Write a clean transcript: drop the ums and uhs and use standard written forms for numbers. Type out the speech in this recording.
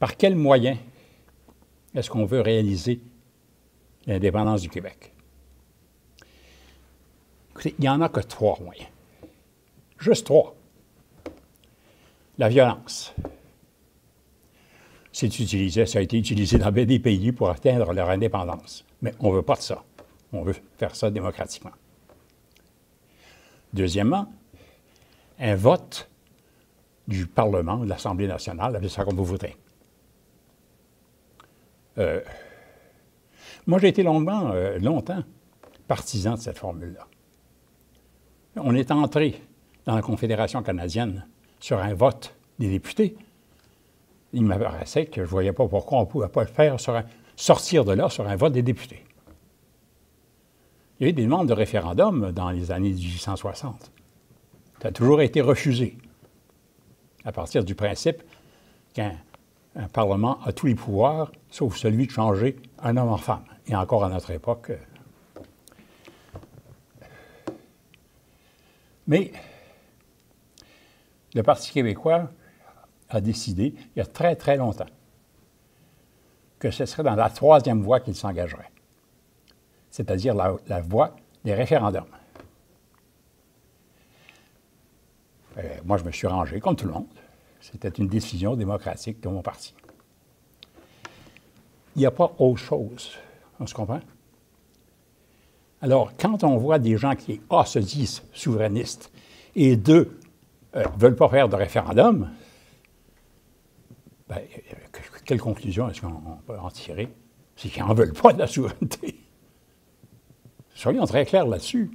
Par quels moyens est-ce qu'on veut réaliser l'indépendance du Québec? Écoutez, il n'y en a que 3 moyens. Juste 3. La violence. Ça a été utilisé dans bien des pays pour atteindre leur indépendance. Mais on ne veut pas de ça. On veut faire ça démocratiquement. Deuxièmement, un vote du Parlement, de l'Assemblée nationale, appelez ça comme vous voudrez. Moi, j'ai été longtemps partisan de cette formule-là. On est entré dans la Confédération canadienne sur un vote des députés. Il me paraissait que je ne voyais pas pourquoi on ne pouvait pas le faire sortir de là sur un vote des députés. Il y a eu des demandes de référendum dans les années 1860. Ça a toujours été refusé, à partir du principe qu'un Parlement a tous les pouvoirs, sauf celui de changer un homme en femme. Et encore à notre époque. Mais le Parti québécois a décidé, il y a très, très longtemps, que ce serait dans la 3e voie qu'il s'engagerait, c'est-à-dire la voie des référendums. Moi, je me suis rangé, comme tout le monde. C'était une décision démocratique de mon parti. Il n'y a pas autre chose. On se comprend? Alors, quand on voit des gens qui, se disent souverainistes, et 2, ne veulent pas faire de référendum, bien, quelle conclusion est-ce qu'on peut en tirer? C'est qu'ils n'en veulent pas de la souveraineté. Soyons très clairs là-dessus.